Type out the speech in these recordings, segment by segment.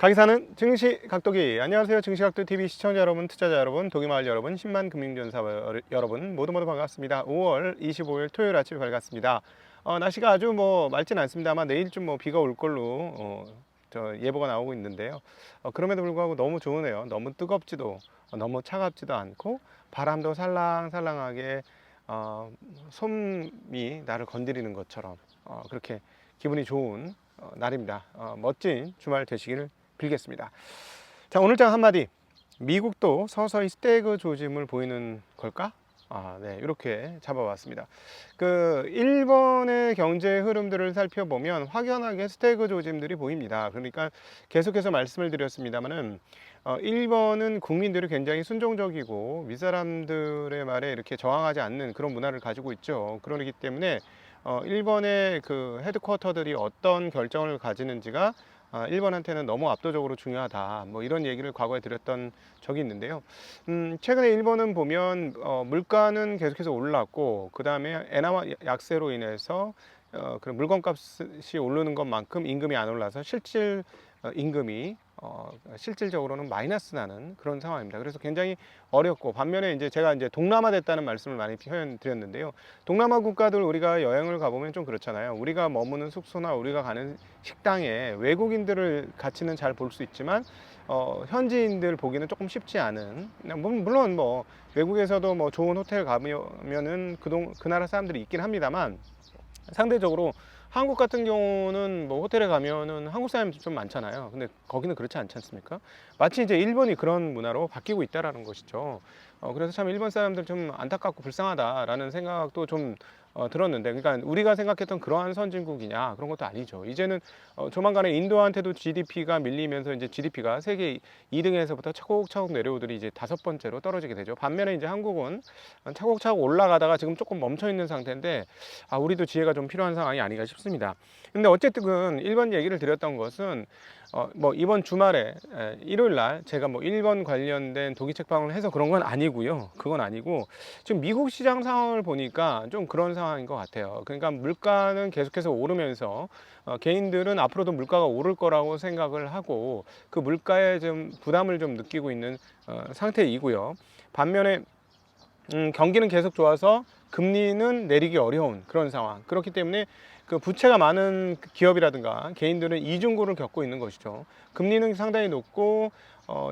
가기사는 증시 각도기. 안녕하세요. 증시각도TV 시청자 여러분, 투자자 여러분, 도기마을 여러분, 10만 금융전사 여러분 모두 반갑습니다. 5월 25일 토요일 아침이 밝았습니다. 날씨가 아주 맑진 않습니다만 내일쯤 비가 올 걸로 예보가 나오고 있는데요. 그럼에도 불구하고 너무 좋으네요. 너무 뜨겁지도 너무 차갑지도 않고 바람도 살랑살랑하게 솜이 나를 건드리는 것처럼 그렇게 기분이 좋은 날입니다. 멋진 주말 되시기를 빌겠습니다. 자, 오늘장 한마디. 미국도 서서히 스태그 조짐을 보이는 걸까? 네, 이렇게 잡아봤습니다. 일본의 경제 흐름들을 살펴보면 확연하게 스태그 조짐들이 보입니다. 그러니까 계속해서 말씀을 드렸습니다만은 일본은 국민들이 굉장히 순종적이고 윗사람들의 말에 이렇게 저항하지 않는 그런 문화를 가지고 있죠. 그러기 때문에 일본의 헤드쿼터들이 어떤 결정을 가지는지가 일본한테는 너무 압도적으로 중요하다, 이런 얘기를 과거에 드렸던 적이 있는데요. 최근에 일본은 보면 물가는 계속해서 올랐고, 그 다음에 엔화 약세로 인해서 그런 물건값이 오르는 것만큼 임금이 안 올라서 실질 임금이 실질적으로는 마이너스 나는 그런 상황입니다. 그래서 굉장히 어렵고, 반면에 제가 동남아 됐다는 말씀을 많이 드렸는데요. 동남아 국가들 우리가 여행을 가보면 좀 그렇잖아요. 우리가 머무는 숙소나 우리가 가는 식당에 외국인들을 같이는 잘 볼 수 있지만 현지인들 보기는 조금 쉽지 않은, 물론 외국에서도 좋은 호텔 가면은 그 나라 사람들이 있긴 합니다만, 상대적으로 한국 같은 경우는 호텔에 가면은 한국 사람이 좀 많잖아요. 근데 거기는 그렇지 않지 않습니까? 마치 일본이 그런 문화로 바뀌고 있다라는 것이죠. 그래서 참 일본 사람들 좀 안타깝고 불쌍하다라는 생각도 좀 들었는데, 그러니까 우리가 생각했던 그러한 선진국이냐, 그런 것도 아니죠. 이제는 조만간에 인도한테도 GDP가 밀리면서 GDP가 세계 2등에서부터 차곡차곡 내려오더니 이제 5번째로 떨어지게 되죠. 반면에 한국은 차곡차곡 올라가다가 지금 조금 멈춰 있는 상태인데, 우리도 지혜가 좀 필요한 상황이 아닌가 싶습니다. 근데 어쨌든 일본 얘기를 드렸던 것은 이번 주말에 일요일 날 제가 일본 관련된 독일 책방을 해서 그런 건 아니고요. 그건 아니고 지금 미국 시장 상황을 보니까 좀 그런 상황인 것 같아요. 그러니까 물가는 계속해서 오르면서 개인들은 앞으로도 물가가 오를 거라고 생각을 하고 그 물가에 좀 부담을 좀 느끼고 있는 상태이고요. 반면에 경기는 계속 좋아서 금리는 내리기 어려운 그런 상황. 그렇기 때문에 부채가 많은 기업이라든가 개인들은 이중고를 겪고 있는 것이죠. 금리는 상당히 높고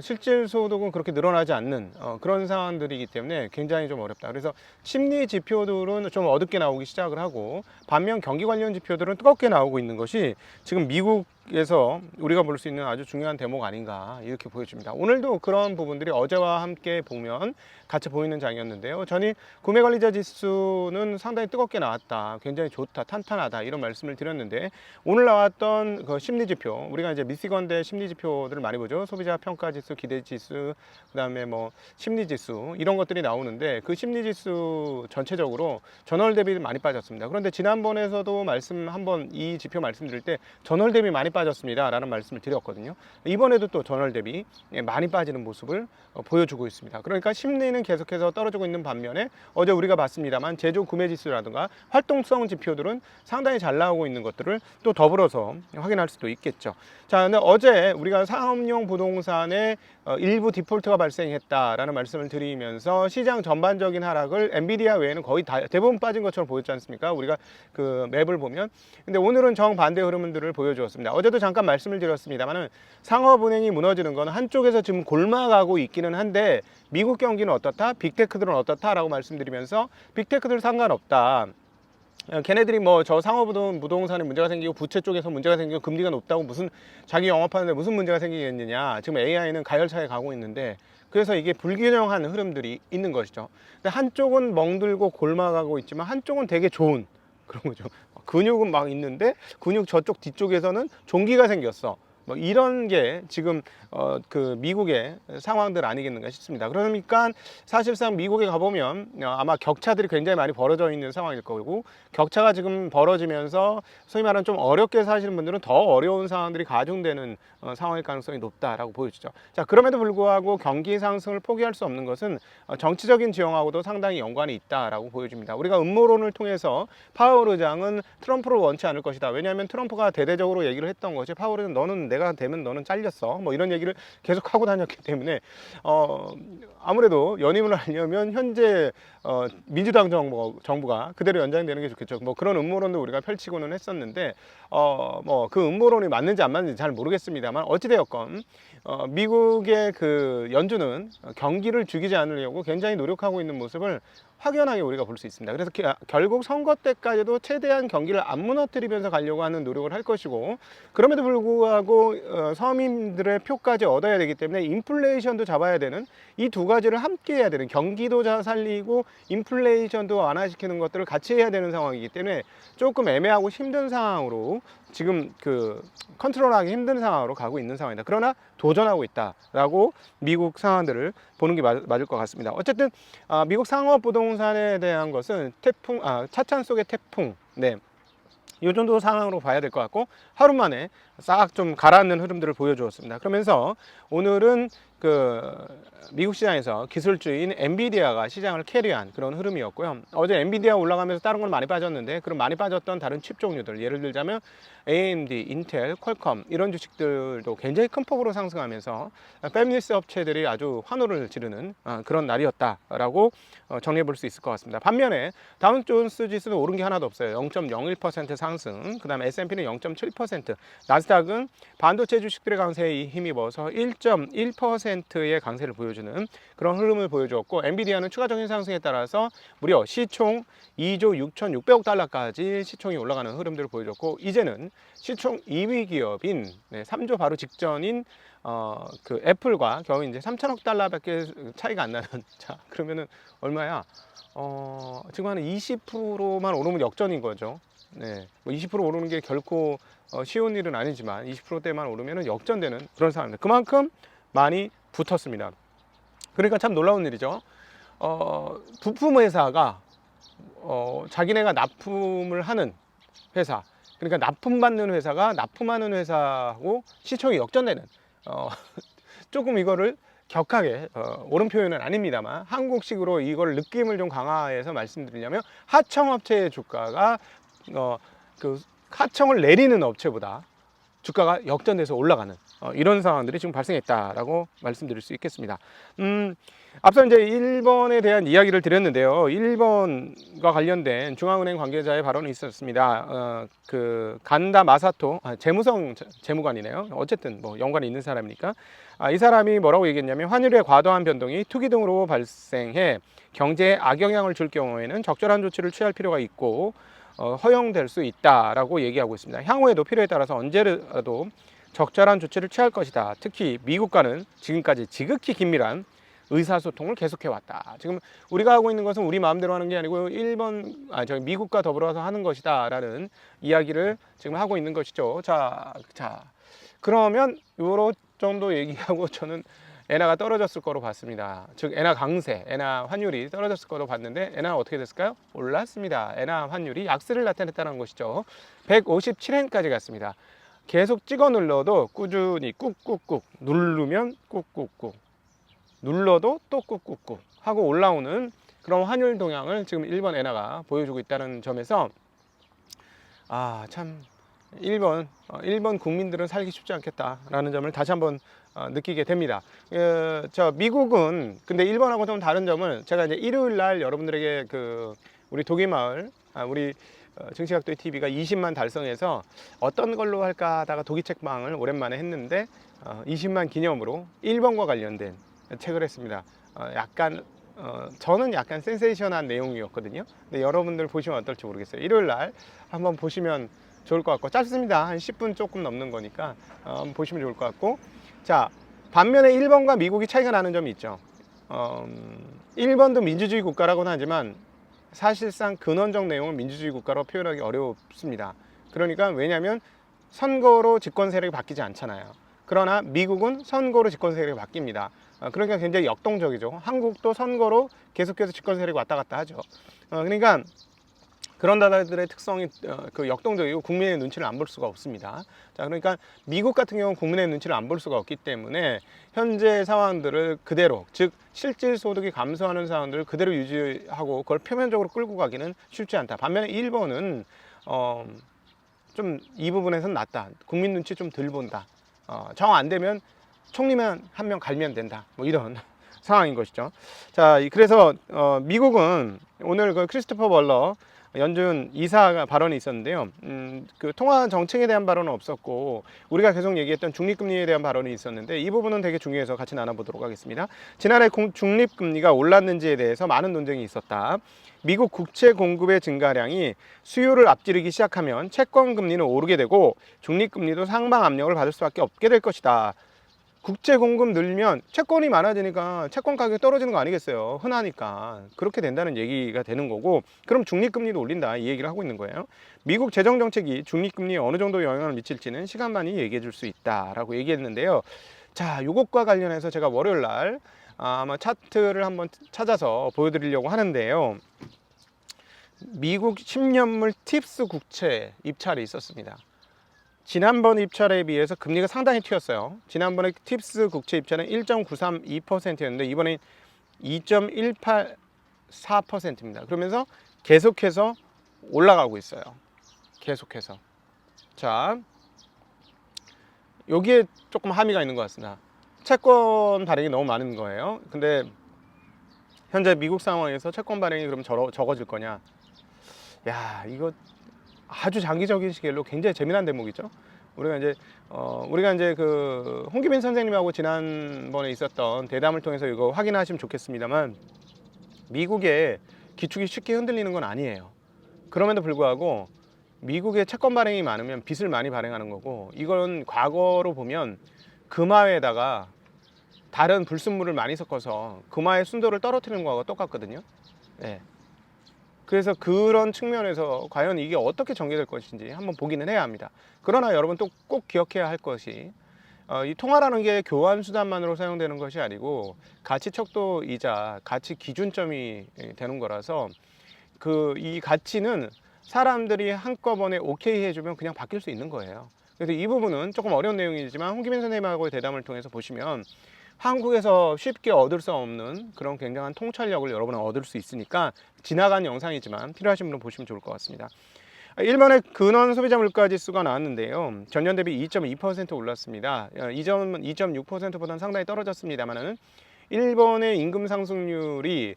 실질 소득은 그렇게 늘어나지 않는 그런 상황들이기 때문에 굉장히 좀 어렵다. 그래서 심리 지표들은 좀 어둡게 나오기 시작을 하고, 반면 경기 관련 지표들은 뜨겁게 나오고 있는 것이 지금 미국에서 우리가 볼 수 있는 아주 중요한 대목 아닌가, 이렇게 보여집니다. 오늘도 그런 부분들이 어제와 함께 보면 같이 보이는 장이었는데요. 전일 구매관리자 지수는 상당히 뜨겁게 나왔다, 굉장히 좋다, 탄탄하다, 이런 말씀을 드렸는데, 오늘 나왔던 심리지표, 우리가 미시건대 심리지표들을 많이 보죠. 소비자 평가지수, 기대지수, 그 다음에 심리지수, 이런 것들이 나오는데, 그 심리지수 전체적으로 전월 대비 많이 빠졌습니다. 그런데 지난번에서도 한번 이 지표 말씀드릴 때 전월 대비 많이 빠졌습니다 라는 말씀을 드렸거든요. 이번에도 또 전월 대비 많이 빠지는 모습을 보여주고 있습니다. 그러니까 심리는 계속해서 떨어지고 있는 반면에, 어제 우리가 봤습니다만 제조 구매 지수라든가 활동성 지표들은 상당히 잘 나오고 있는 것들을 또 더불어서 확인할 수도 있겠죠. 자, 근데 어제 우리가 상업용 부동산에 일부 디폴트가 발생했다라는 말씀을 드리면서 시장 전반적인 하락을 엔비디아 외에는 거의 대부분 빠진 것처럼 보였지 않습니까? 우리가 그 맵을 보면. 근데 오늘은 정반대 흐름들을 보여주었습니다. 어제도 잠깐 말씀을 드렸습니다만은 상업은행이 무너지는 건 한쪽에서 지금 골마가고 있기는 한데, 미국 경기는 어떻다? 빅테크들은 어떻다라고 말씀드리면서 빅테크들 상관없다. 걔네들이 저 상업부동산에 문제가 생기고 부채 쪽에서 문제가 생기고 금리가 높다고 무슨 자기 영업하는데 무슨 문제가 생기겠느냐. 지금 AI는 가열차에 가고 있는데, 그래서 이게 불균형한 흐름들이 있는 것이죠. 근데 한쪽은 멍들고 골마가고 있지만 한쪽은 되게 좋은 그런 거죠. 근육은 막 있는데 근육 저쪽 뒤쪽에서는 종기가 생겼어. 이런 게 지금 미국의 상황들 아니겠는가 싶습니다. 그러니까 사실상 미국에 가보면 아마 격차들이 굉장히 많이 벌어져 있는 상황일 거고, 격차가 지금 벌어지면서 소위 말하는 좀 어렵게 사시는 분들은 더 어려운 상황들이 가중되는 상황일 가능성이 높다라고 보여지죠. 자, 그럼에도 불구하고 경기 상승을 포기할 수 없는 것은 정치적인 지형하고도 상당히 연관이 있다라고 보여집니다. 우리가 음모론을 통해서 파월 의장은 트럼프를 원치 않을 것이다. 왜냐하면 트럼프가 대대적으로 얘기를 했던 것이, 파월은 너는 내가 내가 되면 너는 잘렸어. 뭐 이런 얘기를 계속 하고 다녔기 때문에 아무래도 연임을 하려면 현재 민주당 정부가 그대로 연장되는 게 좋겠죠. 뭐 그런 음모론도 우리가 펼치고는 했었는데 뭐 그 음모론이 맞는지 안 맞는지 잘 모르겠습니다만 어찌되었건 미국의 그 연준은 경기를 죽이지 않으려고 굉장히 노력하고 있는 모습을 확연하게 우리가 볼 수 있습니다. 그래서 결국 선거 때까지도 최대한 경기를 안 무너뜨리면서 가려고 하는 노력을 할 것이고, 그럼에도 불구하고 서민들의 표까지 얻어야 되기 때문에 인플레이션도 잡아야 되는 이 두 가지를 함께 해야 되는, 경기도 살리고 인플레이션도 완화시키는 것들을 같이 해야 되는 상황이기 때문에 조금 애매하고 힘든 상황으로 지금 컨트롤하기 힘든 상황으로 가고 있는 상황이다. 그러나 도전하고 있다라고 미국 상황들을 보는 게 맞을 것 같습니다. 어쨌든 미국 상업 부동산에 대한 것은 차찬 속의 태풍, 네, 이 정도 상황으로 봐야 될 것 같고, 하루 만에 싹 좀 가라앉는 흐름들을 보여주었습니다. 그러면서 오늘은 미국 시장에서 기술주인 엔비디아가 시장을 캐리한 그런 흐름이었고요. 어제 엔비디아 올라가면서 다른 건 많이 빠졌는데, 그럼 많이 빠졌던 다른 칩 종류들, 예를 들자면 AMD, 인텔, 퀄컴 이런 주식들도 굉장히 큰 폭으로 상승하면서 패밀리스 업체들이 아주 환호를 지르는 그런 날이었다라고 정리해 볼 수 있을 것 같습니다. 반면에 다운존스 지수는 오른 게 하나도 없어요. 0.01% 상승, 그 다음에 S&P는 0.7%, 나스닥은 반도체 주식들의 강세에 힘입어서 1.1%의 강세를 보여주는 그런 흐름을 보여주었고, 엔비디아는 추가적인 상승에 따라서 무려 시총 2조 6,600억 달러까지 시총이 올라가는 흐름들을 보여줬고, 이제는 시총 2위 기업인 3조 바로 직전인 애플과 겨우 이제 3천억 달러밖에 차이가 안 나는, 자 그러면은 얼마야? 지금 한 20%만 오르면 역전인 거죠. 네, 뭐 20% 오르는 게 결코 쉬운 일은 아니지만 20%대만 오르면 역전되는 그런 상황입니다. 그만큼 많이 붙었습니다. 그러니까 참 놀라운 일이죠. 부품 회사가 자기네가 납품을 하는 회사, 그러니까 납품받는 회사가 납품하는 회사하고 시총이 역전되는, 조금 이거를 격하게 옳은 표현은 아닙니다만 한국식으로 이걸 느낌을 좀 강화해서 말씀드리려면, 하청업체의 주가가 하청을 내리는 업체보다 주가가 역전돼서 올라가는 이런 상황들이 지금 발생했다라고 말씀드릴 수 있겠습니다. 앞서 이제 1번에 대한 이야기를 드렸는데요. 1번과 관련된 중앙은행 관계자의 발언이 있었습니다. 간다 마사토, 재무성 재무관이네요. 어쨌든 뭐 연관이 있는 사람이니까. 이 사람이 뭐라고 얘기했냐면, 환율의 과도한 변동이 투기 등으로 발생해 경제에 악영향을 줄 경우에는 적절한 조치를 취할 필요가 있고 허용될 수 있다라고 얘기하고 있습니다. 향후에도 필요에 따라서 언제라도 적절한 조치를 취할 것이다. 특히 미국과는 지금까지 지극히 긴밀한 의사소통을 계속해왔다. 지금 우리가 하고 있는 것은 우리 마음대로 하는 게 아니고 미국과 더불어서 하는 것이다라는 이야기를 지금 하고 있는 것이죠. 자, 그러면 요런 정도 얘기하고 저는 엔화가 떨어졌을 거로 봤습니다. 즉 엔화 강세, 엔화 환율이 떨어졌을 거로 봤는데, 엔화가 어떻게 됐을까요? 올랐습니다. 엔화 환율이 약세를 나타냈다는 것이죠. 157엔까지 갔습니다. 계속 찍어 눌러도 꾸준히 꾹꾹꾹 누르면 꾹꾹꾹 눌러도 또 꾹꾹꾹 하고 올라오는 그런 환율 동향을 지금 일본 엔화가 보여주고 있다는 점에서 참 일본 국민들은 살기 쉽지 않겠다라는 점을 다시 한번 느끼게 됩니다. 미국은 근데 일본하고 좀 다른 점은, 제가 이제 일요일 날 여러분들에게 우리 독일마을, 우리 증시각도의 TV가 20만 달성해서 어떤 걸로 할까 하다가 독일책방을 오랜만에 했는데 20만 기념으로 일본과 관련된 책을 했습니다. 저는 약간 센세이션한 내용이었거든요. 근데 여러분들 보시면 어떨지 모르겠어요. 일요일 날 한번 보시면 좋을 것 같고, 짧습니다. 한 10분 조금 넘는 거니까 보시면 좋을 것 같고, 자 반면에 일본과 미국이 차이가 나는 점이 있죠. 일본도 민주주의 국가라고는 하지만 사실상 근원적 내용은 민주주의 국가로 표현하기 어렵습니다. 그러니까 왜냐하면 선거로 집권 세력이 바뀌지 않잖아요. 그러나 미국은 선거로 집권 세력이 바뀝니다. 그러니까 굉장히 역동적이죠. 한국도 선거로 계속해서 집권 세력이 왔다 갔다 하죠. 그러니까 그런 나라들의 특성이 역동적이고 국민의 눈치를 안 볼 수가 없습니다. 자, 그러니까 미국 같은 경우는 국민의 눈치를 안 볼 수가 없기 때문에 현재 상황들을 그대로, 즉 실질 소득이 감소하는 상황들을 그대로 유지하고 그걸 표면적으로 끌고 가기는 쉽지 않다. 반면에 일본은 좀 이 부분에서는 낫다. 국민 눈치 좀 덜 본다. 정 안 되면 총리만 한 명 갈면 된다. 뭐 이런 상황인 것이죠. 자, 그래서 미국은 오늘 그 크리스토퍼 월러 연준 이사가 발언이 있었는데요. 그 통화 정책에 대한 발언은 없었고 우리가 계속 얘기했던 중립금리에 대한 발언이 있었는데 이 부분은 되게 중요해서 같이 나눠보도록 하겠습니다. 지난해 중립금리가 올랐는지에 대해서 많은 논쟁이 있었다. 미국 국채 공급의 증가량이 수요를 앞지르기 시작하면 채권 금리는 오르게 되고 중립금리도 상방 압력을 받을 수밖에 없게 될 것이다. 국채 공급 늘면 채권이 많아지니까 채권 가격이 떨어지는 거 아니겠어요? 흔하니까 그렇게 된다는 얘기가 되는 거고, 그럼 중립금리도 올린다 이 얘기를 하고 있는 거예요. 미국 재정정책이 중립금리에 어느 정도 영향을 미칠지는 시간만이 얘기해 줄 수 있다라고 얘기했는데요. 자, 요것과 관련해서 제가 월요일 날 아마 차트를 한번 찾아서 보여드리려고 하는데요. 미국 10년물 팁스 국채 입찰이 있었습니다. 지난번 입찰에 비해서 금리가 상당히 튀었어요. 지난번에 팁스 국채 입찰은 1.932%였는데 이번엔 2.184%입니다. 그러면서 계속해서 올라가고 있어요. 계속해서. 자, 여기에 조금 함의가 있는 것 같습니다. 채권 발행이 너무 많은 거예요. 근데 현재 미국 상황에서 채권 발행이 그럼 적어질 거냐? 야, 이거 아주 장기적인 시기로 굉장히 재미난 대목이죠. 우리가 이제 그 홍기빈 선생님하고 지난번에 있었던 대담을 통해서 이거 확인하시면 좋겠습니다만, 미국의 기축이 쉽게 흔들리는 건 아니에요. 그럼에도 불구하고 미국의 채권 발행이 많으면 빚을 많이 발행하는 거고, 이건 과거로 보면 금화에다가 다른 불순물을 많이 섞어서 금화의 순도를 떨어뜨리는 거하고 똑같거든요. 네. 그래서 그런 측면에서 과연 이게 어떻게 전개될 것인지 한번 보기는 해야 합니다. 그러나 여러분 또 꼭 기억해야 할 것이, 이 통화라는 게 교환 수단만으로 사용되는 것이 아니고 가치 척도이자 가치 기준점이 되는 거라서, 이 가치는 사람들이 한꺼번에 오케이 해주면 그냥 바뀔 수 있는 거예요. 그래서 이 부분은 조금 어려운 내용이지만 홍기빈 선생님하고의 대담을 통해서 보시면 한국에서 쉽게 얻을 수 없는 그런 굉장한 통찰력을 여러분은 얻을 수 있으니까, 지나간 영상이지만 필요하신 분은 보시면 좋을 것 같습니다. 일본의 근원 소비자 물가 지수가 나왔는데요. 전년 대비 2.2% 올랐습니다. 이전은 2.6%보다는 상당히 떨어졌습니다만은 일본의 임금 상승률이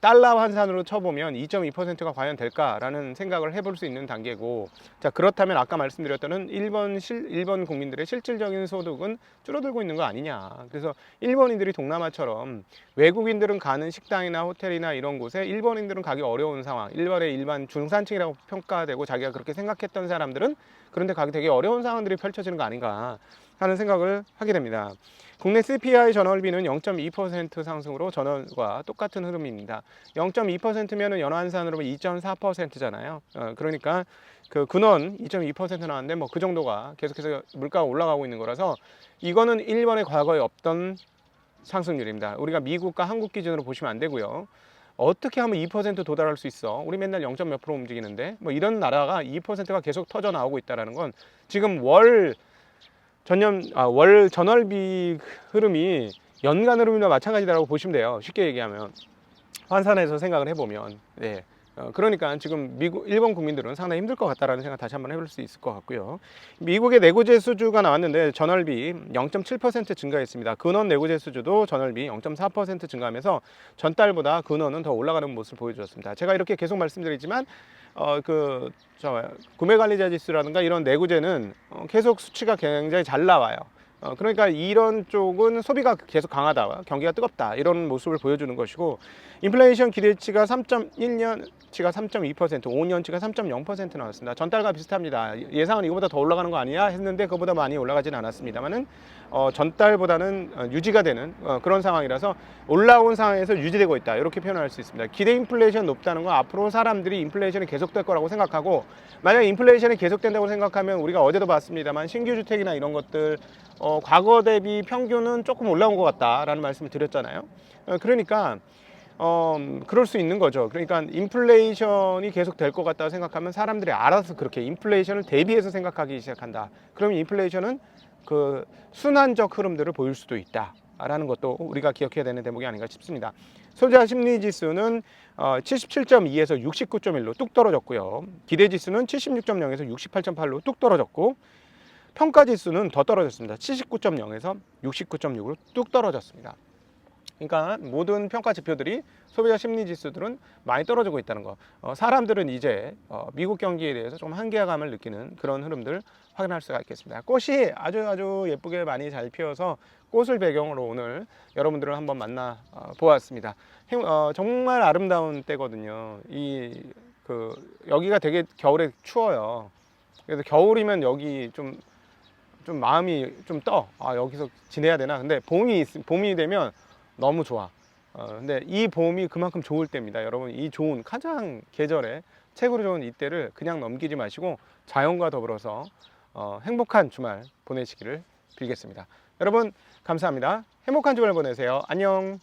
달러 환산으로 쳐보면 2.2%가 과연 될까라는 생각을 해볼 수 있는 단계고, 자, 그렇다면 아까 말씀드렸던 일본 국민들의 실질적인 소득은 줄어들고 있는 거 아니냐. 그래서 일본인들이 동남아처럼 외국인들은 가는 식당이나 호텔이나 이런 곳에 일본인들은 가기 어려운 상황, 일반 중산층이라고 평가되고 자기가 그렇게 생각했던 사람들은 그런데 가기 되게 어려운 상황들이 펼쳐지는 거 아닌가 하는 생각을 하게 됩니다. 국내 CPI 전월비는 0.2% 상승으로 전월과 똑같은 흐름입니다. 0.2%면 연환산으로 2.4%잖아요. 그러니까 그 근원 2.2% 나왔는데 뭐 그 정도가 계속해서 물가가 올라가고 있는 거라서 이거는 일본의 과거에 없던 상승률입니다. 우리가 미국과 한국 기준으로 보시면 안 되고요. 어떻게 하면 2% 도달할 수 있어? 우리 맨날 0. 몇 프로 움직이는데 뭐 이런 나라가 2%가 계속 터져 나오고 있다는 건 지금 월 전월비 흐름이 연간 흐름이나 마찬가지다라고 보시면 돼요. 쉽게 얘기하면 환산해서 생각을 해보면. 네. 그러니까 지금 일본 국민들은 상당히 힘들 것 같다라는 생각 다시 한번 해볼 수 있을 것 같고요. 미국의 내구재 수주가 나왔는데 전월비 0.7% 증가했습니다. 근원 내구재 수주도 전월비 0.4% 증가하면서 전달보다 근원은 더 올라가는 모습을 보여주었습니다. 제가 이렇게 계속 말씀드리지만 구매관리자 지수라든가 이런 내구재는 계속 수치가 굉장히 잘 나와요. 그러니까 이런 쪽은 소비가 계속 강하다, 경기가 뜨겁다 이런 모습을 보여주는 것이고, 인플레이션 기대치가 3.1년치가 3.2%, 5년치가 3.0% 나왔습니다. 전달과 비슷합니다. 예상은 이거보다 더 올라가는 거 아니야 했는데 그거보다 많이 올라가진 않았습니다만은 전달보다는 유지가 되는 그런 상황이라서 올라온 상황에서 유지되고 있다 이렇게 표현할 수 있습니다. 기대 인플레이션 높다는 건 앞으로 사람들이 인플레이션이 계속될 거라고 생각하고, 만약 인플레이션이 계속된다고 생각하면 우리가 어제도 봤습니다만 신규 주택이나 이런 것들 과거 대비 평균은 조금 올라온 것 같다라는 말씀을 드렸잖아요. 그러니까 그럴 수 있는 거죠. 그러니까 인플레이션이 계속 될 것 같다고 생각하면 사람들이 알아서 그렇게 인플레이션을 대비해서 생각하기 시작한다. 그러면 인플레이션은 그 순환적 흐름들을 보일 수도 있다라는 것도 우리가 기억해야 되는 대목이 아닌가 싶습니다. 소비자 심리 지수는 77.2에서 69.1로 뚝 떨어졌고요. 기대 지수는 76.0에서 68.8로 뚝 떨어졌고, 평가 지수는 더 떨어졌습니다. 79.0에서 69.6으로 뚝 떨어졌습니다. 그러니까 모든 평가 지표들이, 소비자 심리 지수들은 많이 떨어지고 있다는 거. 사람들은 이제 미국 경기에 대해서 좀 한계감을 느끼는 그런 흐름들 확인할 수가 있겠습니다. 꽃이 아주 예쁘게 많이 잘 피어서 꽃을 배경으로 오늘 여러분들을 한번 만나 보았습니다. 정말 아름다운 때거든요. 여기가 되게 겨울에 추워요. 그래서 겨울이면 여기 좀 마음이 좀 떠. 아, 여기서 지내야 되나? 근데 봄이 되면 너무 좋아. 근데 이 봄이 그만큼 좋을 때입니다. 여러분, 이 좋은 가장 계절에 최고로 좋은 이때를 그냥 넘기지 마시고 자연과 더불어서 행복한 주말 보내시기를 빌겠습니다. 여러분, 감사합니다. 행복한 주말 보내세요. 안녕.